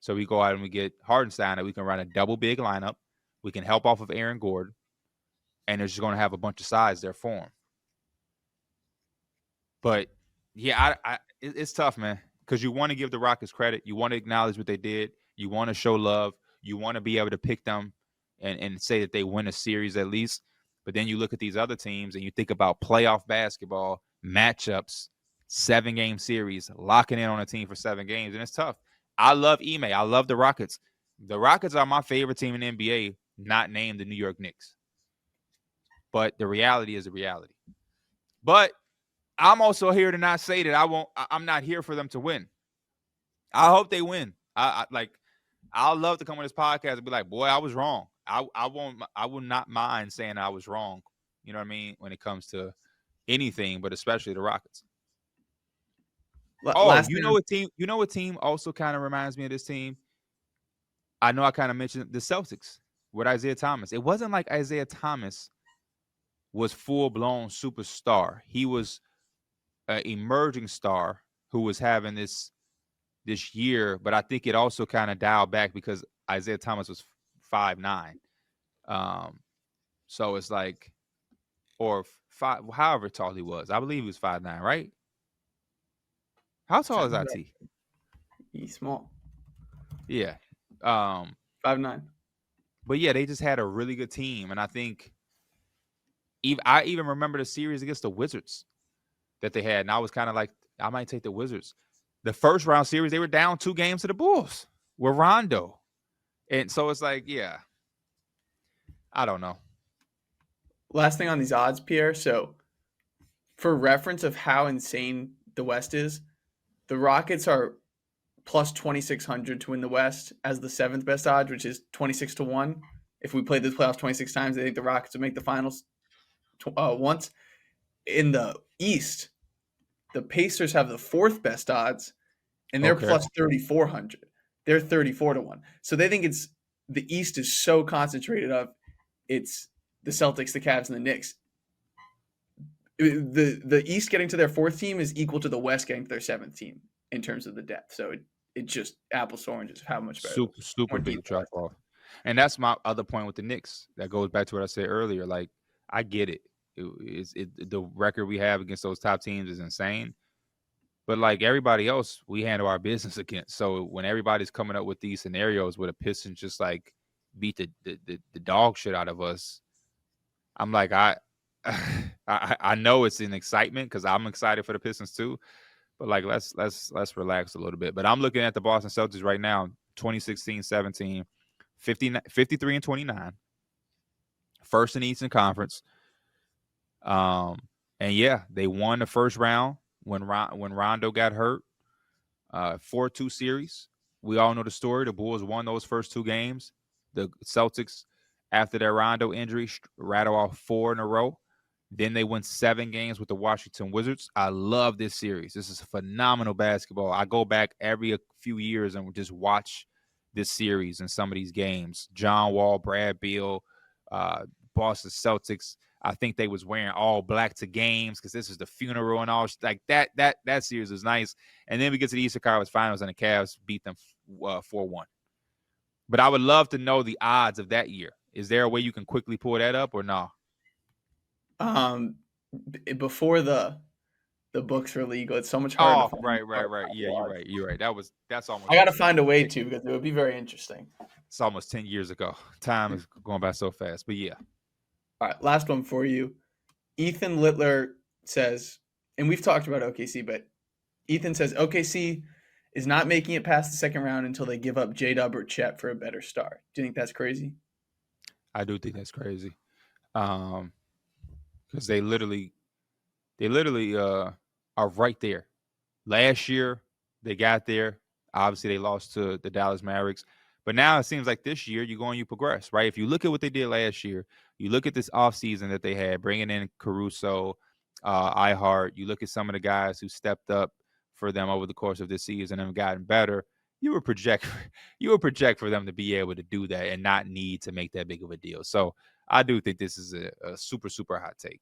So we go out and we get Hardenstein that we can run a double big lineup. We can help off of Aaron Gordon. And they're just going to have a bunch of size there for him. But, yeah, it's tough, man, because you want to give the Rockets credit. You want to acknowledge what they did. You want to show love. You want to be able to pick them and say that they win a series at least. But then you look at these other teams and you think about playoff basketball, matchups, 7-game series, locking in on a team for 7 games, and it's tough. I love Ime. I love the Rockets. The Rockets are my favorite team in the NBA, not named the New York Knicks. But the reality is the reality. But I'm also here to not say that I'm not here for them to win. I hope they win. I'll love to come on this podcast and be like, boy, I was wrong. I will not mind saying I was wrong. You know what I mean? When it comes to anything, but especially the Rockets. You know what team also kind of reminds me of this team? I know I kind of mentioned the Celtics with Isaiah Thomas. It wasn't like Isaiah Thomas was full-blown superstar. He was an emerging star who was having this year, but I think it also kind of dialed back because Isaiah Thomas was 5'9". So it's like, or 5, however tall he was. I believe he was 5'9", right? How tall is IT? He's small. Yeah. 5'9". But yeah, they just had a really good team, and I think I even remember the series against the Wizards that they had, and I was kind of like, I might take the Wizards. The first round series, they were down 2 games to the Bulls with Rondo. And so it's like, yeah, I don't know. Last thing on these odds, Pierre. So for reference of how insane the West is, the Rockets are plus 2,600 to win the West as the 7th best odds, which is 26-1. If we played this playoffs 26 times, I think the Rockets would make the finals once. In the East, the Pacers have the 4th best odds, and they're plus 3,400. They're 34-1. So they think the East is so concentrated of it's the Celtics, the Cavs, and the Knicks. The East getting to their 4th team is equal to the West getting to their 7th team in terms of the depth. So it just apples to oranges. How much better? Super big drop off. And that's my other point with the Knicks. That goes back to what I said earlier. Like, I get it. The record we have against those top teams is insane. But like everybody else, we handle our business against. So when everybody's coming up with these scenarios where the Pistons just like beat the dog shit out of us, I'm like, I know it's an excitement because I'm excited for the Pistons too. But like, let's relax a little bit. But I'm looking at the Boston Celtics right now, 2016-17, 53-29, first in the Eastern Conference. And yeah, they won the first round when Rondo got hurt. 4-2 series. We all know the story. The Bulls won those first 2 games. The Celtics, after their Rondo injury, rattle off 4 in a row. Then they win 7 games with the Washington Wizards. I love this series. This is phenomenal basketball. I go back every few years and just watch this series and some of these games. John Wall, Brad Beal, Boston Celtics. I think they was wearing all black to games because this is the funeral and all like that. That series was nice. And then we get to the Eastern Conference Finals and the Cavs beat them 4-1. But I would love to know the odds of that year. Is there a way you can quickly pull that up or no? Before the books were legal, it's so much harder to find. Right. Yeah, you're right. That's almost. I got to find a way to, because it would be very interesting. It's almost 10 years ago. Time is going by so fast, but yeah. All right, last one for you. Ethan Littler says, and we've talked about OKC, but Ethan says OKC is not making it past the second round until they give up JDub or Chet for a better star. Do you think that's crazy? I do think that's crazy. Because they literally are right there. Last year they got there. Obviously they lost to the Dallas Mavericks. But now it seems like this year you go and you progress, right? If you look at what they did last year, you look at this offseason that they had, bringing in Caruso, iHeart, you look at some of the guys who stepped up for them over the course of this season and have gotten better, you would project for them to be able to do that and not need to make that big of a deal. So I do think this is a super, super hot take.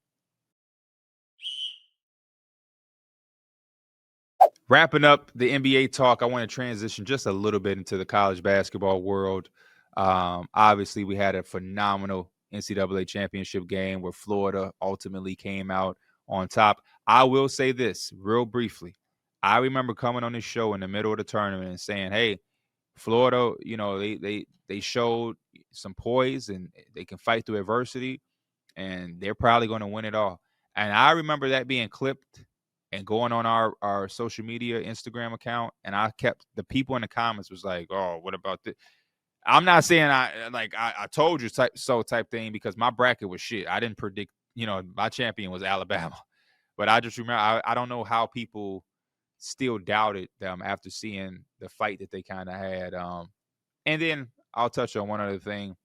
Wrapping up the NBA talk, I want to transition just a little bit into the college basketball world. Obviously, we had a phenomenal NCAA championship game where Florida ultimately came out on top. I will say this real briefly. I remember coming on this show in the middle of the tournament and saying, hey, Florida, they showed some poise and they can fight through adversity, and they're probably going to win it all. And I remember that being clipped and going on our social media Instagram account, and I kept the people in the comments was like, oh, what about this? I'm not saying I told you type thing, because my bracket was shit. I didn't predict, my champion was Alabama. But I just remember, I don't know how people still doubted them after seeing the fight that they kind of had. And then I'll touch on one other thing.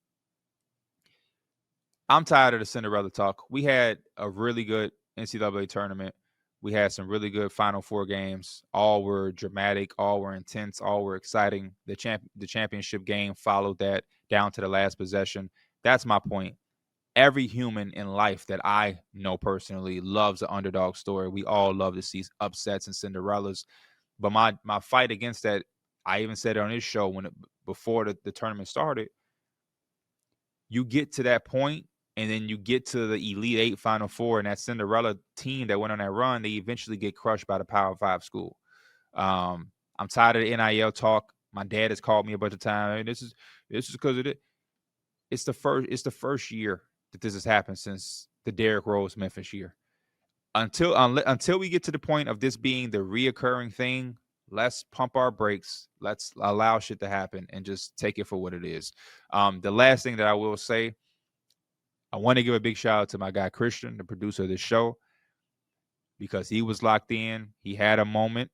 I'm tired of the Cinderella talk. We had a really good NCAA tournament. We had some really good Final Four games. All were dramatic. All were intense. All were exciting. The championship game followed that down to the last possession. That's my point. Every human in life that I know personally loves an underdog story. We all love to see upsets and Cinderellas. But my fight against that, I even said it on this show before the tournament started. You get to that point, and then you get to the Elite Eight, Final Four, and that Cinderella team that went on that run, they eventually get crushed by the Power 5 school. I'm tired of the NIL talk. My dad has called me a bunch of times. Hey, this is because of it. It's the first year that this has happened since the Derrick Rose Memphis year. Until we get to the point of this being the reoccurring thing, let's pump our brakes. Let's allow shit to happen and just take it for what it is. The last thing that I will say, I want to give a big shout out to my guy Christian, the producer of this show, because he was locked in. He had a moment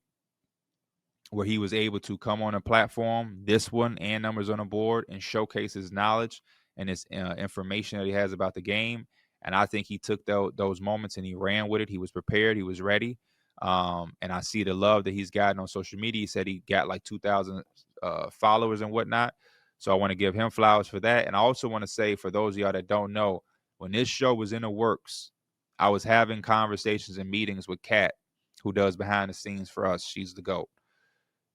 where he was able to come on a platform, this one and Numbers on the Board, and showcase his knowledge and his information that he has about the game. And I think he took those moments and he ran with it. He was prepared. He was ready. And I see the love that he's gotten on social media. He said he got like 2,000 followers and whatnot. So I want to give him flowers for that. And I also want to say, for those of y'all that don't know, when this show was in the works, I was having conversations and meetings with Kat, who does behind the scenes for us. She's the GOAT.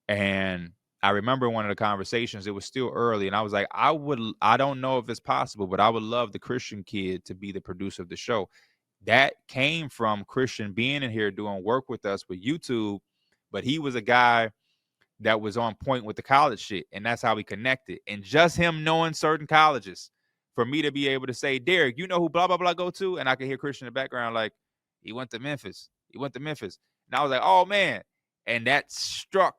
And I remember one of the conversations, it was still early, and I was like, I don't know if it's possible, but I would love the Christian kid to be the producer of the show. That came from Christian being in here doing work with us with YouTube, but he was a guy that was on point with the college shit, and that's how we connected. And just him knowing certain colleges, for me to be able to say, Derek, you know who blah, blah, blah go to? And I could hear Christian in the background like, he went to Memphis. And I was like, oh, man. And that struck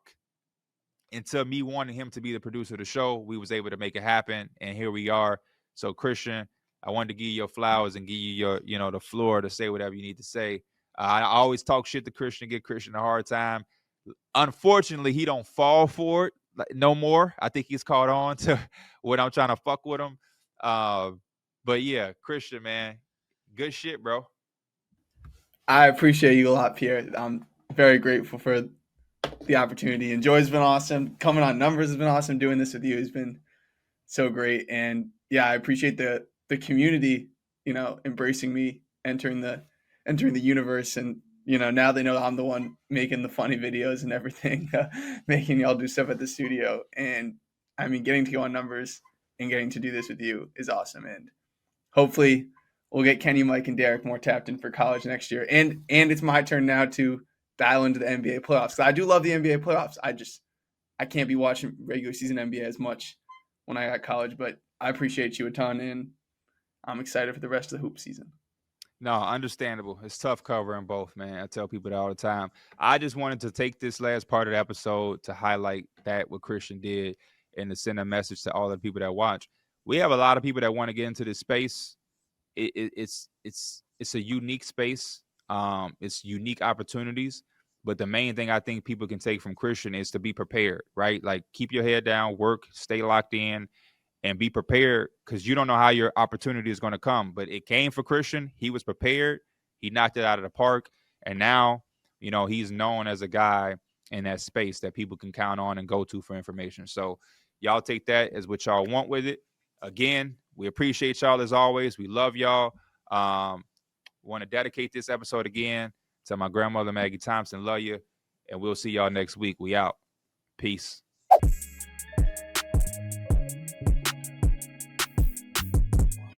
into me wanting him to be the producer of the show. We was able to make it happen, and here we are. So, Christian, I wanted to give you your flowers and give you your, the floor to say whatever you need to say. I always talk shit to Christian, give Christian a hard time. Unfortunately, he don't fall for it no more. I think he's caught on to what I'm trying to fuck with him. But yeah, Christian, man, good shit, bro. I appreciate you a lot, Pierre. I'm very grateful for the opportunity. And Joy's been awesome. Coming on Numbers has been awesome. Doing this with you has been so great. And yeah, I appreciate the community, embracing me, entering the universe. And, now they know I'm the one making the funny videos and everything, making y'all do stuff at the studio. And I mean, getting to go on numbers and getting to do this with you is awesome. And hopefully we'll get Kenny, Mike, and Derek more tapped in for college next year. And it's my turn now to dial into the NBA playoffs. I do love the NBA playoffs. I can't be watching regular season NBA as much when I got college, but I appreciate you a ton, and I'm excited for the rest of the hoop season. No, understandable. It's tough covering both, man. I tell people that all the time. I just wanted to take this last part of the episode to highlight that what Christian did and to send a message to all the people that watch. We have a lot of people that want to get into this space. It's a unique space. It's unique opportunities. But the main thing I think people can take from Christian is to be prepared, right? Like keep your head down, work, stay locked in, and be prepared because you don't know how your opportunity is going to come. But it came for Christian. He was prepared. He knocked it out of the park. And now, you know, he's known as a guy in that space that people can count on and go to for information. So y'all take that as what y'all want with it. Again, we appreciate y'all as always. We love y'all. Want to dedicate this episode again to my grandmother, Maggie Thompson. Love you. And we'll see y'all next week. We out. Peace.